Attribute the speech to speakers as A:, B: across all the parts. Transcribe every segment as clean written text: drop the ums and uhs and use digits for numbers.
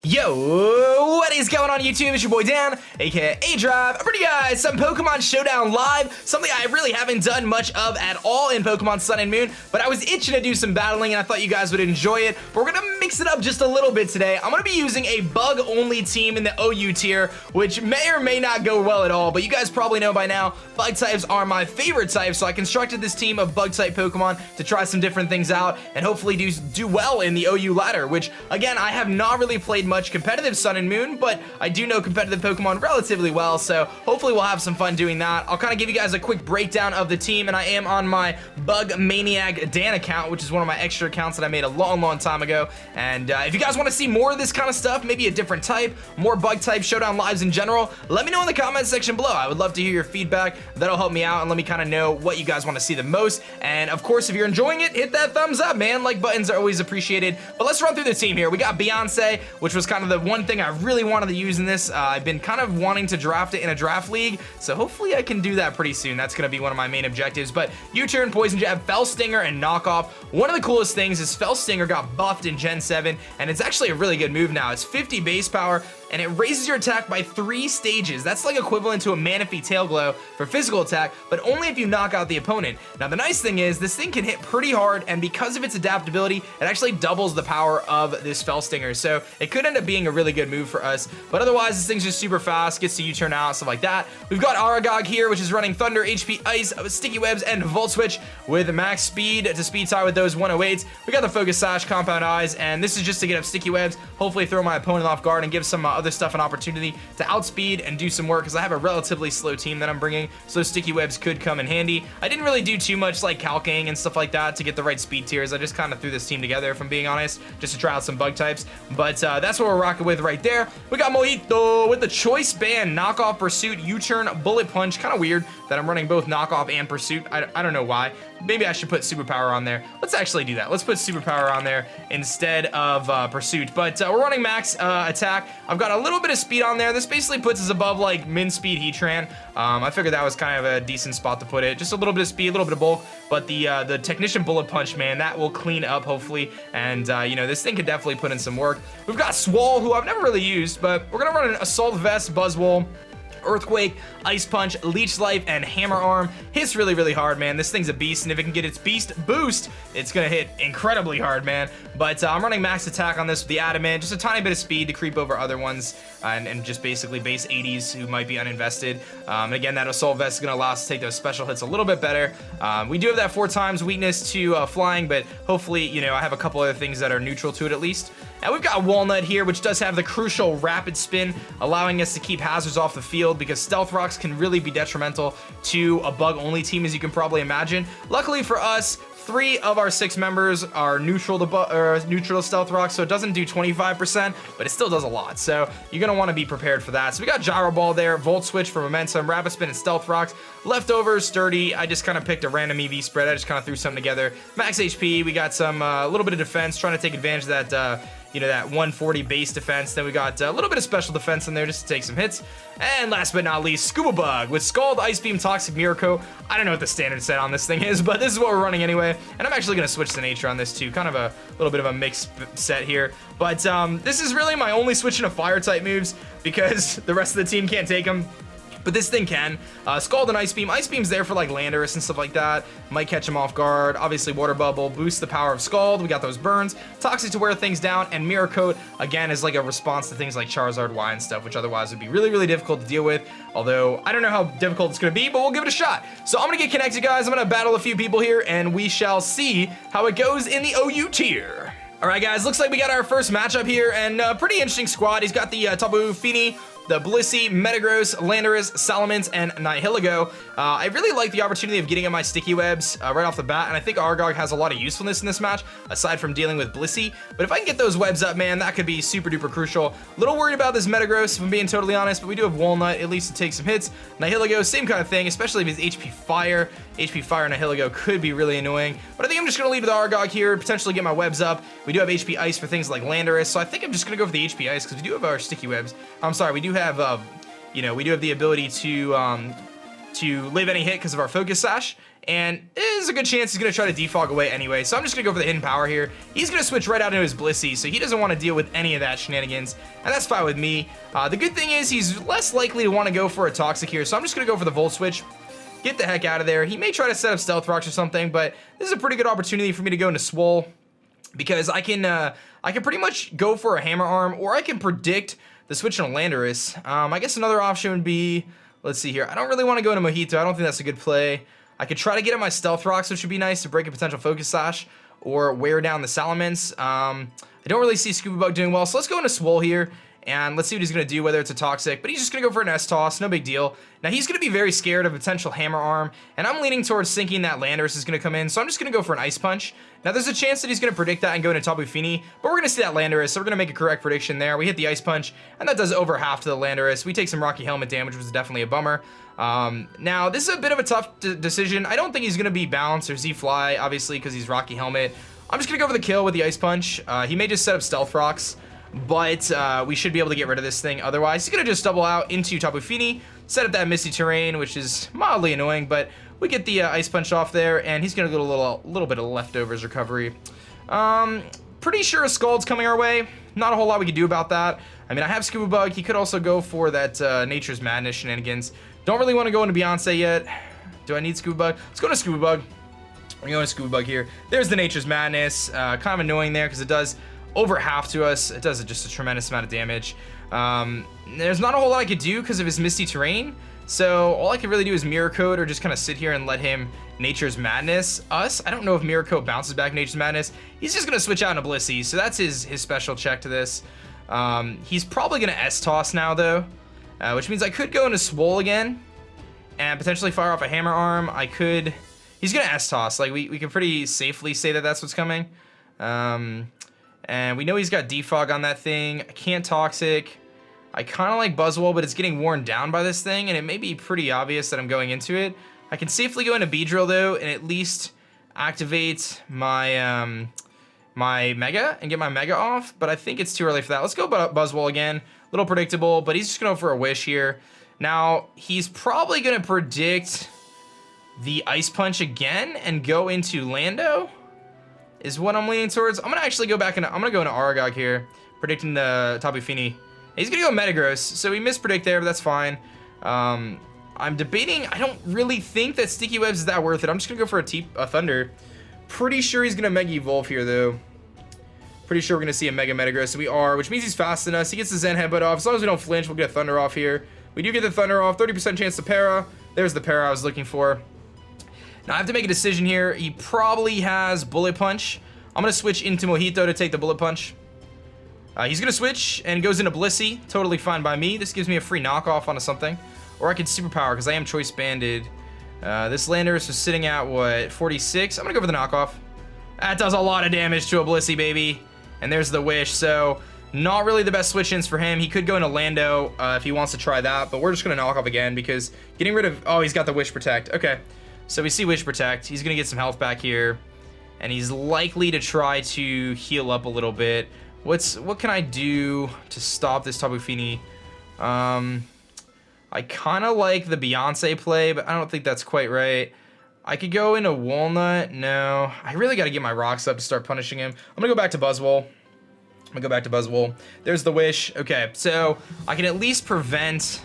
A: Yo, what is going on YouTube? It's your boy Dan, aka aDrive. I'm bringing you guys some Pokemon Showdown live, something I really haven't done much of at all in Pokemon Sun and Moon, but I was itching to do some battling and I thought you guys would enjoy it. But we're gonna mix it up just a little bit today. I'm gonna be using a bug-only team in the OU tier, which may or may not go well at all, but you guys probably know by now, bug types are my favorite types, so I constructed this team of bug-type Pokemon to try some different things out and hopefully do well in the OU ladder, which, again, I have not really played much competitive Sun and Moon, but I do know competitive Pokemon relatively well, so hopefully we'll have some fun doing that. I'll kind of give you guys a quick breakdown of the team, and I am on my Bug Maniac Dan account, which is one of my extra accounts that I made a long time ago, and if you guys want to see more of this kind of stuff, maybe a different type, more bug type Showdown lives in general, let me know in the comment section below. I would love to hear your feedback. That'll help me out and let me kind of know what you guys want to see the most, and of course, if you're enjoying it, hit that thumbs up, man. Like buttons are always appreciated. But let's run through the team here. We got Beyonce, which was kind of the one thing I really wanted to use in this. I've been kind of wanting to draft it in a draft league, so hopefully I can do that pretty soon. That's going to be one of my main objectives. But U-Turn, Poison Jab, Fell Stinger, and Knockoff. One of the coolest things is Fell Stinger got buffed in Gen 7, and it's actually a really good move now. It's 50 base power, and it raises your attack by 3 stages. That's like equivalent to a Manaphy Tail Glow for physical attack, but only if you knock out the opponent. Now the nice thing is, this thing can hit pretty hard, and because of its adaptability, it actually doubles the power of this Fell Stinger, so it could end up being a really good move for us. But otherwise, this thing's just super fast, gets to U-turn out, stuff like that. We've got Aragog here, which is running Thunder, HP, Ice, Sticky Webs, and Volt Switch with max speed to speed tie with those 108s. We got the Focus Sash, Compound Eyes, and this is just to get up Sticky Webs, hopefully throw my opponent off guard and give some other stuff an opportunity to outspeed and do some work, because I have a relatively slow team that I'm bringing, so Sticky Webs could come in handy. I didn't really do too much like calcing and stuff like that to get the right speed tiers. I just kind of threw this team together, if I'm being honest, just to try out some bug types. But that's what we're rocking with right there. We got Mojito with the Choice Band, Knockoff, Pursuit, U-Turn, Bullet Punch. Kind of weird that I'm running both Knockoff and Pursuit. I don't know why. Maybe I should put Superpower on there. Let's actually do that. Let's put Superpower on there instead of Pursuit. But we're running max attack. I've got a little bit of speed on there. This basically puts us above like min speed Heatran. I figured that was kind of a decent spot to put it. Just a little bit of speed, a little bit of bulk. But the Technician Bullet Punch, man, that will clean up hopefully. And you know, this thing could definitely put in some work. We've got Swole, who I've never really used, but we're gonna run an Assault Vest, Buzzwole, Earthquake, Ice Punch, Leech Life, and Hammer Arm. Hits really hard, man. This thing's a beast, and if it can get its beast boost, it's gonna hit incredibly hard, man. But I'm running max attack on this with the Adamant, just a tiny bit of speed to creep over other ones, and just basically base 80s who might be uninvested. And again, that Assault Vest is gonna allow us to take those special hits a little bit better. We do have that 4 times weakness to flying, but hopefully, you know, I have a couple other things that are neutral to it at least. And we've got Walnut here, which does have the crucial Rapid Spin, allowing us to keep hazards off the field, because Stealth Rocks can really be detrimental to a bug-only team, as you can probably imagine. Luckily for us, 3 of our 6 members are neutral to Stealth Rock, so it doesn't do 25%, but it still does a lot. So you're gonna want to be prepared for that. So we got Gyro Ball there, Volt Switch for Momentum, Rapid Spin, and Stealth Rocks. Leftovers, Sturdy. I just kind of picked a random EV spread. I just kind of threw something together. Max HP. We got some a little bit of defense, trying to take advantage of that. You know, that 140 base defense. Then we got a little bit of special defense in there just to take some hits. And last but not least, Scuba Bug with Scald, Ice Beam, Toxic Mirror Coat. I don't know what the standard set on this thing is, but this is what we're running anyway. And I'm actually going to switch to nature on this too. Kind of a little bit of a mixed set here. But this is really my only switch into fire type moves, because the rest of the team can't take them. But this thing can. Scald and Ice Beam. Ice Beam's there for like Landorus and stuff like that. Might catch him off guard. Obviously, Water Bubble boosts the power of Scald. We got those burns. Toxic to wear things down. And Mirror Coat, again, is like a response to things like Charizard Y and stuff, which otherwise would be really difficult to deal with. Although, I don't know how difficult it's going to be, but we'll give it a shot. So I'm going to get connected, guys. I'm going to battle a few people here, and we shall see how it goes in the OU tier. All right, guys, looks like we got our first matchup here, and pretty interesting squad. He's got the Tapu Fini, the Blissey, Metagross, Landorus, Salamence, and Nihilego. I really like the opportunity of getting in my Sticky Webs right off the bat, and I think Aragog has a lot of usefulness in this match, aside from dealing with Blissey. But if I can get those webs up, man, that could be super duper crucial. Little worried about this Metagross, if I'm being totally honest, but we do have Walnut, at least to take some hits. Nihilego, same kind of thing, especially if it's HP Fire. HP Fire Nihilego could be really annoying, but I think I'm just going to lead with Aragog here, potentially get my webs up. We do have HP Ice for things like Landorus, so I think I'm just going to go for the HP Ice, because we do have our Sticky Webs. I'm sorry, we do have, you know, we do have the ability to to live any hit because of our focus sash, and there's a good chance he's going to try to defog away anyway, so I'm just going to go for the hidden power here. He's going to switch right out into his Blissey, so he doesn't want to deal with any of that shenanigans, and that's fine with me. The good thing is he's less likely to want to go for a Toxic here, so I'm just going to go for the Volt Switch. Get the heck out of there. He may try to set up Stealth Rocks or something, but this is a pretty good opportunity for me to go into Swole, because I can pretty much go for a Hammer Arm, or I can predict the switch on a Landorus. I guess another option would be, let's see here. I don't really want to go into Mojito. I don't think that's a good play. I could try to get at my Stealth Rocks, which would be nice to break a potential Focus Sash or wear down the Salamence. I don't really see Scuba Bug doing well, so let's go into Swole here. And let's see what he's going to do, whether it's a Toxic. But he's just going to go for an S-Toss, no big deal. Now, he's going to be very scared of a potential Hammer Arm, and I'm leaning towards thinking that Landorus is going to come in, so I'm just going to go for an Ice Punch. Now, there's a chance that he's going to predict that and go into Tapu Fini, but we're going to see that Landorus, so we're going to make a correct prediction there. We hit the Ice Punch, and that does over half to the Landorus. We take some Rocky Helmet damage, which was definitely a bummer. Now, this is a bit of a tough decision. I don't think he's going to be Bounce or Z-Fly, obviously, because he's Rocky Helmet. I'm just going to go for the kill with the Ice Punch. He may just set up Stealth Rocks, but we should be able to get rid of this thing otherwise. He's going to just double out into Tapu Fini, set up that Misty Terrain, which is mildly annoying, but we get the Ice Punch off there, and he's going to get a little bit of leftovers recovery. Pretty sure a Scald's coming our way. Not a whole lot we can do about that. I mean, I have Scuba Bug. He could also go for that Nature's Madness shenanigans. Don't really want to go into Beyonce yet. Do I need Scuba Bug? Let's go into Scuba Bug. We're going to Scuba Bug here. There's the Nature's Madness. Kind of annoying there because it does over half to us. It does just a tremendous amount of damage. There's not a whole lot I could do because of his Misty Terrain. So all I could really do is Mirror Coat or just kind of sit here and let him Nature's Madness us. I don't know if Mirror Coat bounces back Nature's Madness. He's just going to switch out into Blissey. So that's his special check to this. He's probably going to S-Toss now though, which means I could go into Swole again and potentially fire off a Hammer Arm. He's going to S-Toss. Like we can pretty safely say that that's what's coming. And we know he's got Defog on that thing. I can't Toxic. I kind of like Buzzwole, but it's getting worn down by this thing, and it may be pretty obvious that I'm going into it. I can safely go into Beedrill, though, and at least activate my my Mega and get my Mega off, but I think it's too early for that. Let's go Buzzwole again. A little predictable, but he's just going to go for a Wish here. Now, he's probably going to predict the Ice Punch again and go into Lando, is what I'm leaning towards. I'm going to actually go back and I'm going to go into Aragog here, predicting the Tapu Fini. He's going to go Metagross, so he mispredict there, but that's fine. I'm debating. I don't really think that Sticky Webs is that worth it. I'm just going to go for a Thunder. Pretty sure he's going to Mega Evolve here, though. Pretty sure we're going to see a Mega Metagross, so we are, which means he's faster than us. He gets the Zen Headbutt off. As long as we don't flinch, we'll get a Thunder off here. We do get the Thunder off. 30% chance to Para. There's the Para I was looking for. Now, I have to make a decision here. He probably has Bullet Punch. I'm going to switch into Mojito to take the Bullet Punch. He's going to switch and goes into Blissey. Totally fine by me. This gives me a free knockoff onto something. Or I could Superpower because I am Choice Banded. This Landorus was sitting at, what, 46? I'm going to go for the knockoff. That does a lot of damage to a Blissey, baby. And there's the Wish. So, not really the best switch-ins for him. He could go into Lando if he wants to try that. But we're just going to knock off again because getting rid of... Oh, he's got the Wish Protect. Okay. So, we see Wish Protect. He's going to get some health back here. And he's likely to try to heal up a little bit. What can I do to stop this Tapu Fini? I kind of like the Beyonce play, but I don't think that's quite right. I could go into Walnut. No, I really got to get my rocks up to start punishing him. I'm gonna go back to Buzzwole. There's the Wish. Okay, so I can at least prevent.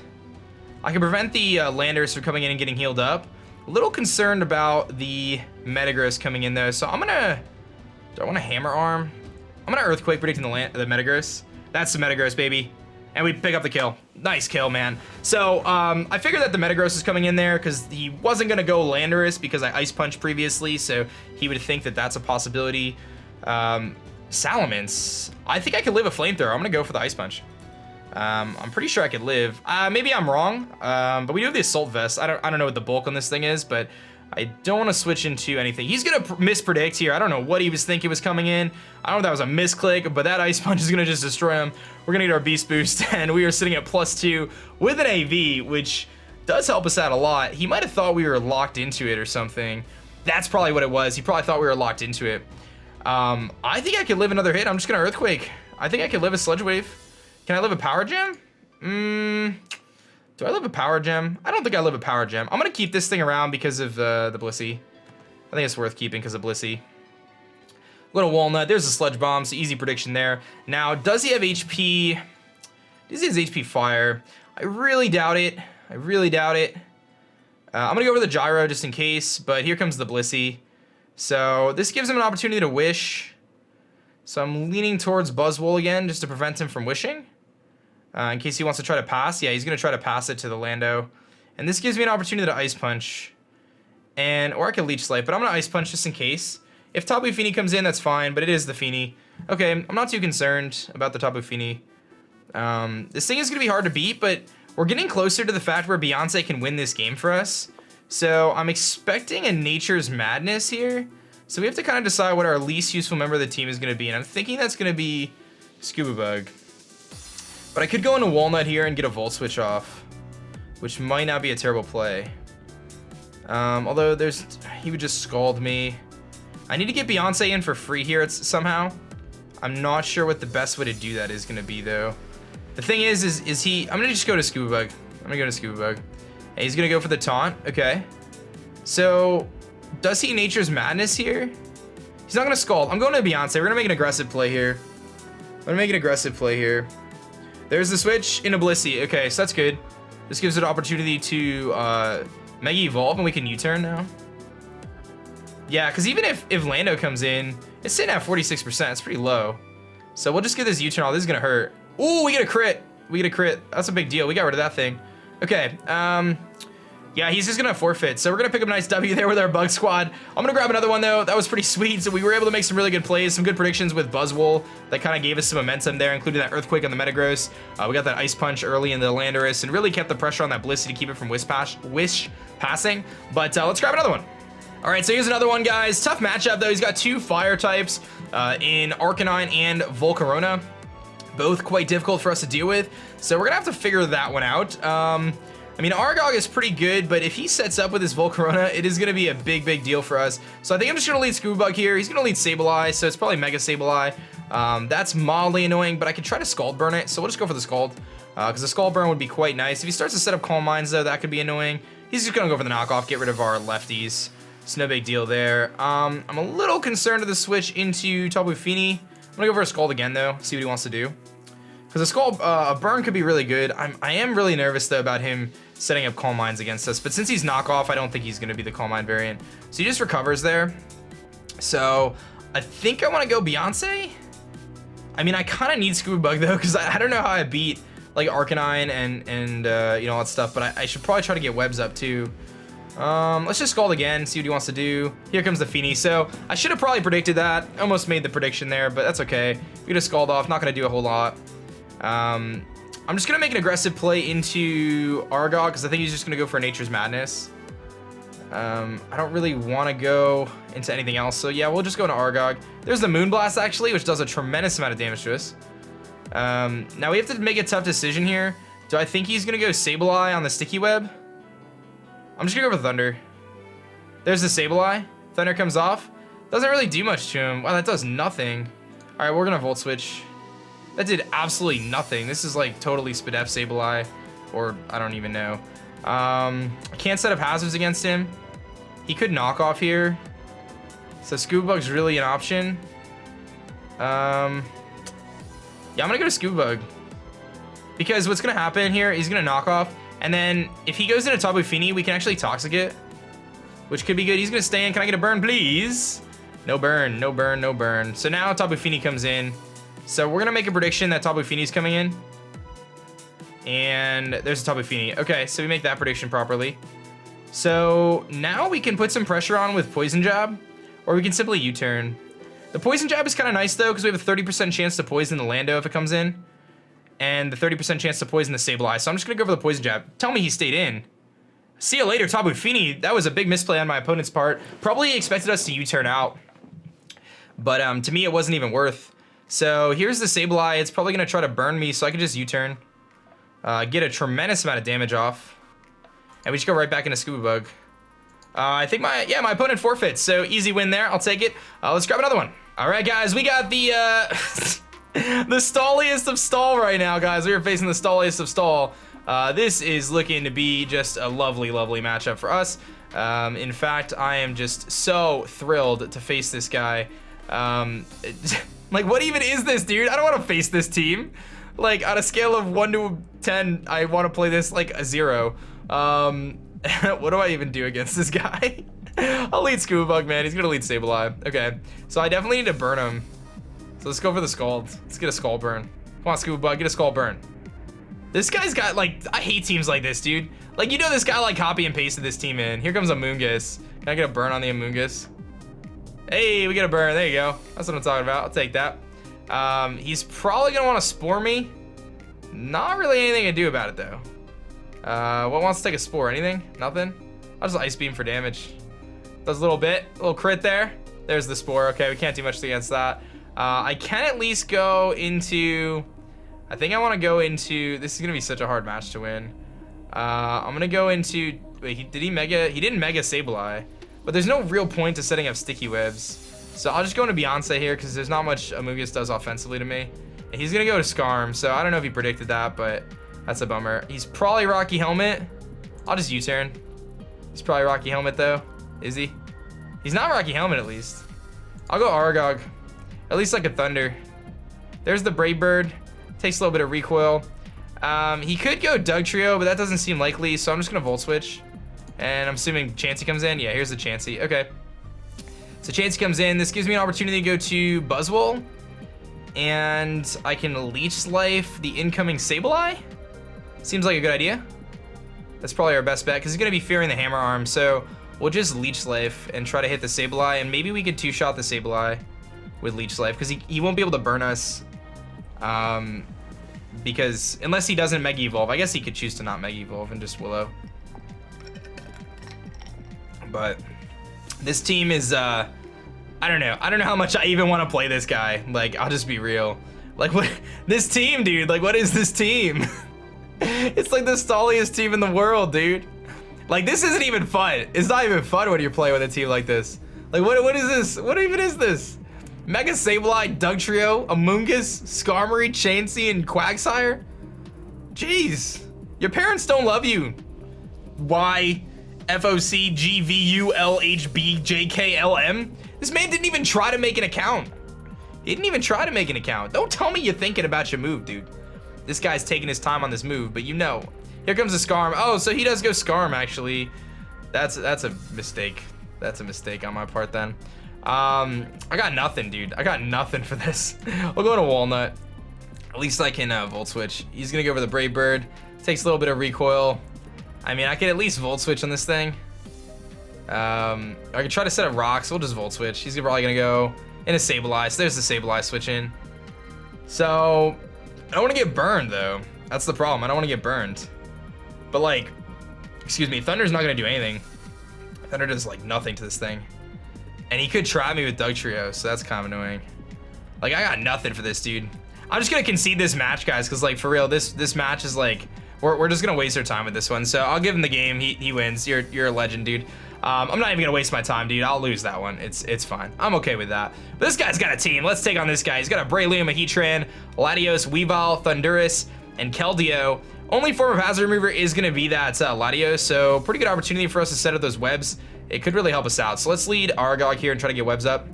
A: I can prevent the Landorus from coming in and getting healed up. A little concerned about the Metagross coming in though, so I'm gonna. Do I want to Hammer Arm? I'm gonna Earthquake predicting the Metagross. That's the Metagross, baby. And we pick up the kill. Nice kill, man. So, I figured that the Metagross is coming in there because he wasn't gonna go Landorus because I Ice Punched previously, so he would think that that's a possibility. Salamence. I think I could live a Flamethrower. I'm gonna go for the Ice Punch. I'm pretty sure I could live. Maybe I'm wrong, but we do have the Assault Vest. I don't know what the bulk on this thing is, but I don't want to switch into anything. He's going to mispredict here. I don't know what he was thinking was coming in. I don't know if that was a misclick, but that Ice Punch is going to just destroy him. We're going to get our Beast Boost, and we are sitting at +2 with an AV, which does help us out a lot. He might have thought we were locked into it or something. That's probably what it was. He probably thought we were locked into it. I think I could live another hit. I'm just going to Earthquake. I think I could live a Sludge Wave. Can I live a Power Gem? Do I live a power gem? I don't think I live a power gem. I'm gonna keep this thing around because of the Blissey. I think it's worth keeping because of Blissey. Little walnut. There's a sludge bomb, so easy prediction there. Now, does he have HP? Does he have HP fire? I really doubt it. I really doubt it. I'm gonna go over the gyro just in case, but here comes the Blissey. So this gives him an opportunity to wish. So I'm leaning towards Buzzwole again just to prevent him from wishing. In case he wants to try to pass. Yeah, he's gonna try to pass it to the Lando. And this gives me an opportunity to Ice Punch. Or I could Leech Slice, but I'm gonna Ice Punch just in case. If Tapu Fini comes in, that's fine, but it is the Fini. Okay, I'm not too concerned about the Tapu Fini. This thing is gonna be hard to beat, but we're getting closer to the fact where Beyonce can win this game for us. So I'm expecting a Nature's Madness here. So we have to kind of decide what our least useful member of the team is gonna be, and I'm thinking that's gonna be Scuba Bug. But I could go into Walnut here and get a Volt Switch off, which might not be a terrible play. Although he would just Scald me. I need to get Beyonce in for free here somehow. I'm not sure what the best way to do that is gonna be though. The thing is I'm gonna just go to Scuba Bug. I'm gonna go to Scuba Bug. And he's gonna go for the taunt, okay. So, does he Nature's Madness here? He's not gonna Scald. I'm going to Beyonce. We're gonna make an aggressive play here. There's the switch into Blissey. Okay, so that's good. This gives it an opportunity to Mega Evolve and we can U-turn now. Yeah, because even if Lando comes in, it's sitting at 46%. It's pretty low. So we'll just get this U-turn off. This is gonna hurt. Ooh, we get a crit. That's a big deal. We got rid of that thing. Okay, yeah, he's just gonna forfeit. So we're gonna pick up a nice W there with our Bug Squad. I'm gonna grab another one though. That was pretty sweet. So we were able to make some really good plays, some good predictions with Buzzwole that kind of gave us some momentum there, including that Earthquake on the Metagross. We got that Ice Punch early in the Landorus and really kept the pressure on that Blissey to keep it from Wish passing. But let's grab another one. All right, so here's another one, guys. Tough matchup though. He's got two fire types in Arcanine and Volcarona. Both quite difficult for us to deal with. So we're gonna have to figure that one out. I mean, Argog is pretty good, but if he sets up with his Volcarona, it is gonna be a big deal for us. So I think I'm just gonna lead Scuba Bug here. He's gonna lead Sableye, so it's probably Mega Sableye. That's mildly annoying, but I could try to Scald Burn it, so we'll just go for the Scald. Because the Scald Burn would be quite nice. If he starts to set up Calm Minds though, that could be annoying. He's just gonna go for the knockoff, get rid of our lefties. It's no big deal there. I'm a little concerned with the switch into Tapu Fini. I'm gonna go for a Scald again though, see what he wants to do. Because a Scald, a Burn could be really good. I am really nervous though about him setting up Calm Minds against us, but since he's knockoff, I don't think he's gonna be the Calm Mind variant. So he just recovers there. So I think I wanna go Beyonce. I mean, I kinda need Scuba Bug though, because I don't know how I beat like Arcanine and you know, all that stuff, but I should probably try to get Webs up too. Let's just Scald again, see what he wants to do. Here comes the Fini. So I should have probably predicted that. Almost made the prediction there, but that's okay. We just Scald off, not gonna do a whole lot. I'm just gonna make an aggressive play into Argog because I think he's just gonna go for Nature's Madness. I don't really want to go into anything else, so yeah, we'll just go into Argog. There's the Moonblast actually, which does a tremendous amount of damage to us. Now we have to make a tough decision here. Do I think he's gonna go Sableye on the Sticky Web? I'm just gonna go for Thunder. There's the Sableye. Thunder comes off. Doesn't really do much to him. Wow, that does nothing. All right, we're gonna Volt Switch. That did absolutely nothing. This is like totally Spadef Sableye, or I don't even know. I can't set up hazards against him. He could knock off here. So Scuba Bug's really an option. Yeah, I'm gonna go to Scuba Bug. Because what's gonna happen here, he's gonna knock off, and then if he goes into Tapu Fini, we can actually Toxic it, which could be good. He's gonna stay in. Can I get a burn, please? No burn, no burn, no burn. So now Tapu Fini comes in. So we're gonna make a prediction that Tapu Fini's coming in. And there's a Tapu Fini. Okay, so we make that prediction properly. So now we can put some pressure on with Poison Jab, or we can simply U-turn. The Poison Jab is kind of nice though, because we have a 30% chance to poison the Lando if it comes in, and the 30% chance to poison the Sableye. So I'm just gonna go for the Poison Jab. Tell me he stayed in. See you later, Tapu Fini. That was a big misplay on my opponent's part. Probably expected us to U-turn out, but to me it wasn't even worth. So here's the Sableye. It's probably gonna try to burn me, so I can just U-turn. Get a tremendous amount of damage off. And we just go right back into Scuba Bug. I think my opponent forfeits, so easy win there. I'll take it. Let's grab another one. All right, guys, we got the the stalliest of stall right now, guys. We are facing the stalliest of stall. This is looking to be just a lovely, lovely matchup for us. In fact, I am just so thrilled to face this guy. Like, what even is this, dude? I don't want to face this team. Like, on a scale of 1 to 10, I want to play this like a 0. What do I even do against this guy? I'll lead MonoBug, man. He's gonna lead Sableye. Okay, so I definitely need to burn him. So let's go for the Scald. Let's get a Skull burn. Come on, MonoBug, get a Skull burn. This guy's got, like, I hate teams like this, dude. Like, you know this guy, like, copy and pasted this team in. Here comes Amoonguss. Can I get a burn on the Amoonguss? Hey, we get a burn. There you go. That's what I'm talking about. I'll take that. He's probably gonna want to Spore me. Not really anything to do about it, though. What wants to take a Spore? Anything? Nothing? I'll just Ice Beam for damage. Does a little bit. A little crit there. There's the Spore. Okay, we can't do much against that. I can at least go into... I think I want to go into... This is going to be such a hard match to win. I'm going to go into... Wait, did he Mega... He didn't Mega Sableye. But there's no real point to setting up Sticky Webs. So I'll just go into Beyonce here because there's not much Amoonguss does offensively to me. And he's going to go to Scarm. So I don't know if he predicted that, but that's a bummer. He's probably Rocky Helmet. I'll just U-turn. He's probably Rocky Helmet, though. Is he? He's not Rocky Helmet, at least. I'll go Aragog. At least like a Thunder. There's the Brave Bird. Takes a little bit of recoil. He could go Doug Trio, but that doesn't seem likely, so I'm just gonna Volt Switch. And I'm assuming Chansey comes in. Yeah, here's the Chansey. Okay. So Chansey comes in. This gives me an opportunity to go to Buzzwole. And I can Leech Life the incoming Sableye. Seems like a good idea. That's probably our best bet, because he's gonna be fearing the Hammer Arm, so we'll just Leech Life and try to hit the Sableye, and maybe we could two-shot the Sableye with Leech Life, because he won't be able to burn us. Because unless he doesn't Mega Evolve, I guess he could choose to not Mega Evolve and just Willow. But this team is I don't know how much I even want to play this guy. Like, I'll just be real. Like, what this team, dude? Like, what is this team? It's like the stalliest team in the world, dude. Like, this isn't even fun. It's not even fun when you're playing with a team like this. Like, what is this? What even is this? Mega Sableye, Dugtrio, Amoonguss, Skarmory, Chansey, and Quagsire? Jeez. Your parents don't love you. Y, FOC, GVU, LHB, JKLM? This man didn't even try to make an account. He didn't even try to make an account. Don't tell me you're thinking about your move, dude. This guy's taking his time on this move, but you know. Here comes the Skarm. Oh, so he does go Skarm, actually. That's a mistake. That's a mistake on my part then. I got nothing, dude. I got nothing for this. I'll go to Walnut. At least I can Volt Switch. He's gonna go for the Brave Bird. Takes a little bit of recoil. I mean, I could at least Volt Switch on this thing. I could try to set up rocks. We'll just Volt Switch. He's probably gonna go in a Sableye. So there's the Sableye switch in. So I don't want to get burned though. That's the problem. I don't want to get burned. But like, excuse me, Thunder's not gonna do anything. Thunder does like nothing to this thing. And he could try me with Dugtrio, so that's kind of annoying. Like, I got nothing for this, dude. I'm just gonna concede this match, guys, because like, for real, this match is like, we're just gonna waste our time with this one. So I'll give him the game. He wins. You're a legend, dude. I'm not even gonna waste my time, dude. I'll lose that one. It's fine. I'm okay with that. But this guy's got a team. Let's take on this guy. He's got a Breloom, a Heatran, Latios, Weavile, Thundurus, and Keldeo. Only form of Hazard Remover is gonna be that Latios, so pretty good opportunity for us to set up those webs. It could really help us out. So let's lead Aragog here and try to get webs up.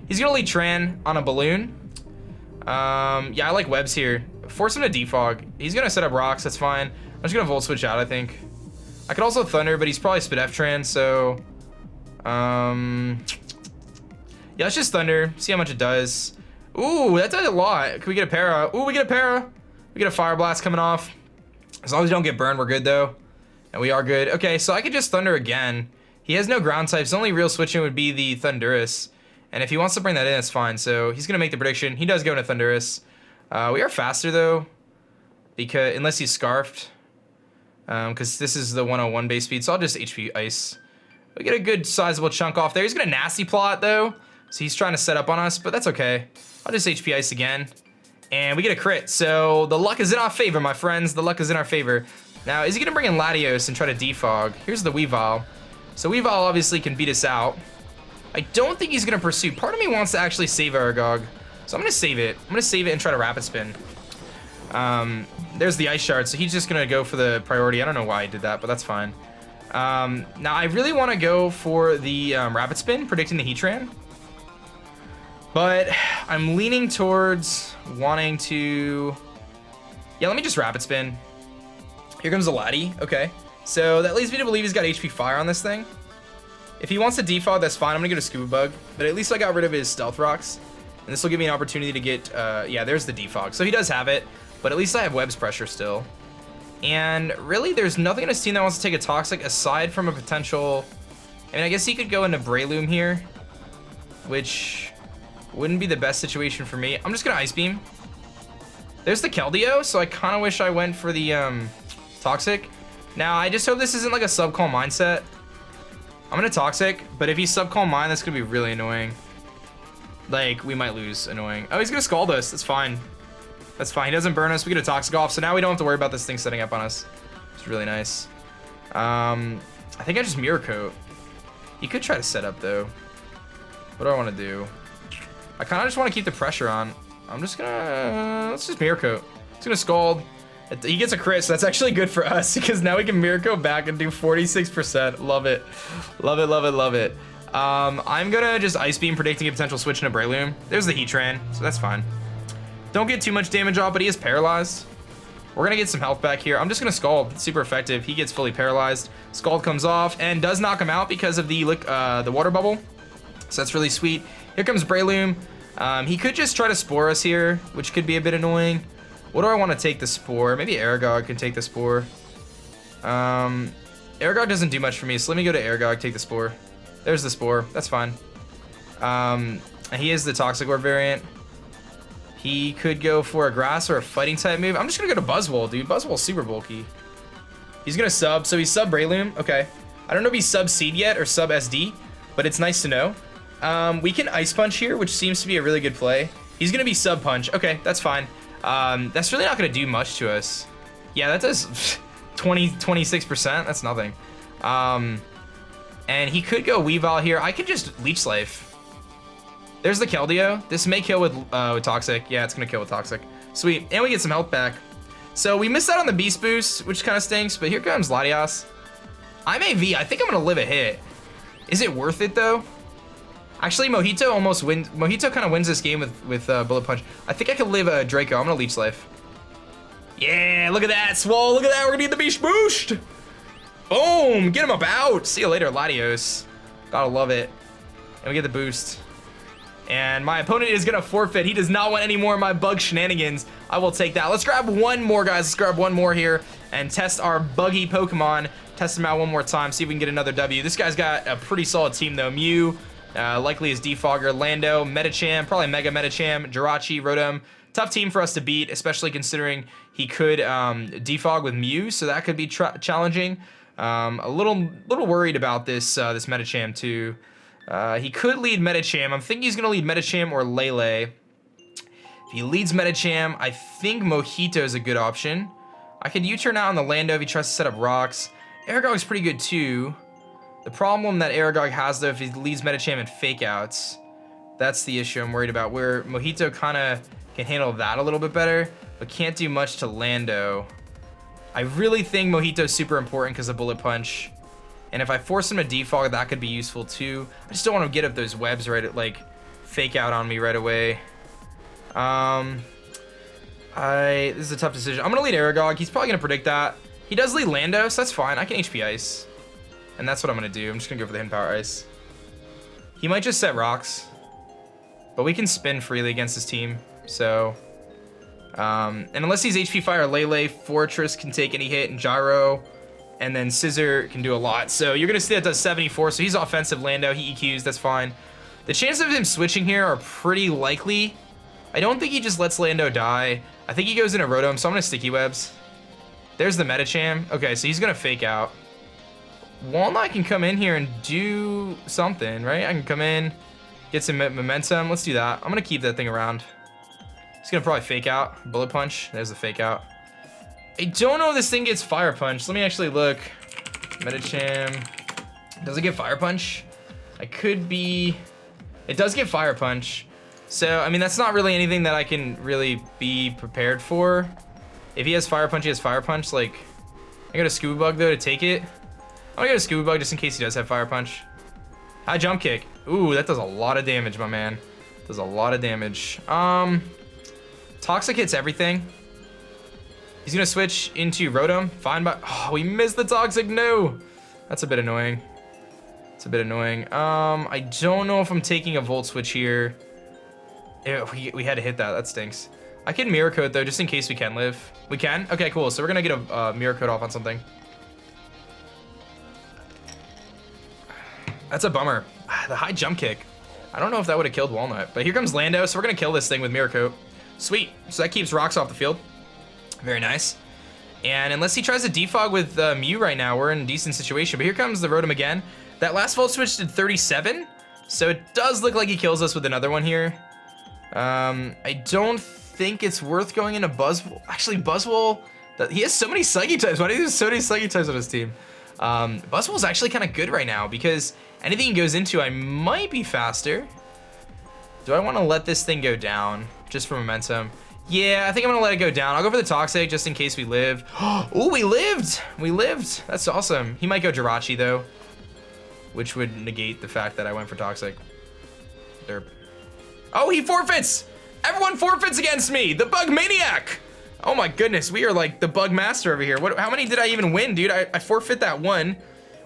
A: He's gonna lead Tran on a balloon. Yeah, I like webs here. Force him to defog. He's gonna set up rocks, that's fine. I'm just gonna Volt Switch out, I think. I could also Thunder, but he's probably Spidef Tran, so... yeah, let's just Thunder, see how much it does. Ooh, that does a lot. Can we get a Para? Ooh, we get a Para. We get a Fire Blast coming off. As long as we don't get burned, we're good though. And we are good. Okay, so I could just Thunder again. He has no ground types. The only real switching would be the Thundurus. And if he wants to bring that in, it's fine. So he's going to make the prediction. He does go into Thundurus. We are faster, though, because unless he's Scarfed. Because this is the 101 base speed. So I'll just HP Ice. We get a good sizable chunk off there. He's going to Nasty Plot, though. So he's trying to set up on us, but that's okay. I'll just HP Ice again. And we get a crit. So the luck is in our favor, my friends. The luck is in our favor. Now, is he going to bring in Latios and try to defog? Here's the Weavile. So Weavile obviously can beat us out. I don't think he's gonna pursue. Part of me wants to actually save Aragog. So I'm gonna save it. I'm gonna save it and try to Rapid Spin. There's the ice shard, so he's just gonna go for the priority. I don't know why he did that, but that's fine. Now I really want to go for the rapid spin, predicting the Heatran, but I'm leaning towards wanting to. Yeah, let me just rapid spin. Here comes a Laddie. Okay, so that leads me to believe he's got HP Fire on this thing. If he wants to defog, that's fine. I'm gonna go to Scuba Bug, but at least I got rid of his Stealth Rocks, and this will give me an opportunity to get. Yeah, there's the defog. So he does have it, but at least I have Web's Pressure still. And really, there's nothing in his team that wants to take a Toxic aside from a potential. I mean, I guess he could go into Breloom here, which wouldn't be the best situation for me. I'm just gonna Ice Beam. There's the Keldeo, so I kind of wish I went for the Toxic. Now, I just hope this isn't like a Sub-Call mindset. I'm gonna Toxic, but if he's Sub-Call Mine, that's gonna be really annoying. Like, we might lose annoying. Oh, he's gonna Scald us. That's fine. That's fine. He doesn't burn us. We get a Toxic off, so now we don't have to worry about this thing setting up on us. It's really nice. I think I just Mirror Coat. He could try to set up, though. What do I want to do? I kind of just want to keep the pressure on. I'm just gonna... let's just Mirror Coat. He's gonna Scald. He gets a crit, so that's actually good for us, because now we can Mirror Coat back and do 46%. Love it. Love it, love it, love it. I'm gonna just Ice Beam, predicting a potential switch into Breloom. There's the Heatran, so that's fine. Don't get too much damage off, but he is paralyzed. We're gonna get some health back here. I'm just gonna Scald. It's super effective. He gets fully paralyzed. Scald comes off and does knock him out because of the water bubble. So that's really sweet. Here comes Breloom. He could just try to Spore us here, which could be a bit annoying. What do I want to take the Spore? Maybe Aragog can take the Spore. Aragog doesn't do much for me, so let me go to Aragog, take the Spore. There's the Spore. That's fine. He is the Toxic Orb variant. He could go for a Grass or a Fighting type move. I'm just gonna go to Buzzwole, dude. Buzzwole's super bulky. He's gonna sub, so he's sub Breloom. Okay. I don't know if he's sub Seed yet or sub SD, but it's nice to know. We can Ice Punch here, which seems to be a really good play. He's gonna be sub Punch. Okay, that's fine. That's really not gonna do much to us. Yeah, that does 26%. That's nothing. And he could go Weavile here. I could just Leech Life. There's the Keldeo. This may kill with Toxic. Yeah, it's gonna kill with Toxic. Sweet, and we get some health back. So we missed out on the Beast Boost, which kind of stinks, but here comes Latias. I'm AV, I think I'm gonna live a hit. Is it worth it though? Actually, Mojito almost wins. Mojito kind of wins this game with Bullet Punch. I think I could live a Draco. I'm gonna Leech Life. Yeah, look at that, Swole. Look at that, we're gonna get the Beast Boost. Boom, get him about. See you later, Latios. Gotta love it. And we get the boost. And my opponent is gonna forfeit. He does not want any more of my bug shenanigans. I will take that. Let's grab one more, guys. Let's grab one more here and test our buggy Pokemon. Test him out one more time, see if we can get another W. This guy's got a pretty solid team though. Mew, likely his Defogger, Lando, Medicham, probably Mega Medicham, Jirachi, Rotom. Tough team for us to beat, especially considering he could defog with Mew, so that could be challenging. A little worried about this this Medicham too. He could lead Medicham. I'm thinking he's gonna lead Medicham or Lele. If he leads Medicham, I think Mojito is a good option. I could U-turn out on the Lando if he tries to set up rocks. Aragog's pretty good too. The problem that Aragog has though, if he leads Medicham and fake outs, that's the issue I'm worried about, where Mojito kind of can handle that a little bit better, but can't do much to Lando. I really think Mojito's super important because of Bullet Punch. And if I force him to defog, that could be useful too. I just don't want to get up those webs right at, like, fake out on me right away. This is a tough decision. I'm gonna lead Aragog. He's probably gonna predict that. He does lead Lando, so that's fine. I can HP Ice. And that's what I'm gonna do. I'm just gonna go for the Hidden Power Ice. He might just set rocks. But we can spin freely against his team. So, and unless he's HP Fire, Lele, Fortress can take any hit, and Gyro. And then Scissor can do a lot. So you're gonna see that does 74. So he's offensive Lando. He EQs. That's fine. The chances of him switching here are pretty likely. I don't think he just lets Lando die. I think he goes into Rotom. So I'm gonna Sticky Webs. There's the Medicham. Okay, so he's gonna fake out. Walnut can come in here and do something, right? I can come in, get some momentum. Let's do that. I'm gonna keep that thing around. He's gonna probably fake out. Bullet Punch. There's the fake out. I don't know if this thing gets Fire Punch. Let me actually look. Medicham. Does it get Fire Punch? I could be... It does get Fire Punch. So, I mean, that's not really anything that I can really be prepared for. If he has Fire Punch, he has Fire Punch. Like, I got a Scuba Bug though to take it. I'm gonna get a Scuba Bug just in case he does have Fire Punch. High Jump Kick. Ooh, that does a lot of damage, my man. Does a lot of damage. Toxic hits everything. He's gonna switch into Rotom. Fine, but oh, we missed the Toxic. No, that's a bit annoying. It's a bit annoying. I don't know if I'm taking a Volt Switch here. Ew, we had to hit that. That stinks. I can Mirror Coat though, just in case we can live. We can? Okay, cool. So we're gonna get a Mirror Coat off on something. That's a bummer. The High Jump Kick. I don't know if that would have killed Walnut, but here comes Lando, so we're gonna kill this thing with Mirror Coat. Sweet. So that keeps rocks off the field. Very nice. And unless he tries to defog with Mew right now, we're in a decent situation. But here comes the Rotom again. That last Volt Switch did 37, so it does look like he kills us with another one here. I don't think it's worth going into Buzzwole. Actually, Buzzwole, he has so many Psychic types. Why do he have so many Psychic types on his team? Buzzwole's actually kind of good right now because anything he goes into, I might be faster. Do I want to let this thing go down just for momentum? Yeah, I think I'm gonna let it go down. I'll go for the Toxic just in case we live. Oh, we lived! We lived! That's awesome. He might go Jirachi though, which would negate the fact that I went for Toxic. Derp. Oh, he forfeits! Everyone forfeits against me! The Bug Maniac! Oh my goodness, we are like the Bug Master over here. How many did I even win, dude? I forfeit that one.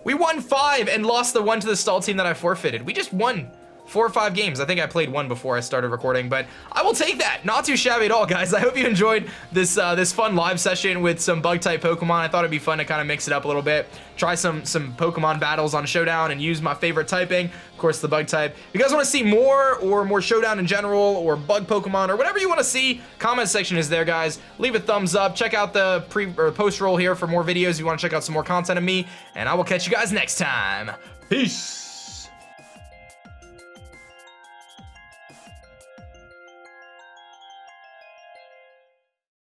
A: We won 5 and lost the one to the stall team that I forfeited. We just won 4 or 5 games. I think I played one before I started recording, but I will take that. Not too shabby at all, guys. I hope you enjoyed this this fun live session with some bug type Pokemon. I thought it'd be fun to kind of mix it up a little bit, try some Pokemon battles on Showdown and use my favorite typing, of course, the bug type. If you guys want to see more or more Showdown in general or bug Pokemon or whatever you want to see, comment section is there, guys. Leave a thumbs up. Check out the post roll here for more videos if you want to check out some more content of me, and I will catch you guys next time. Peace.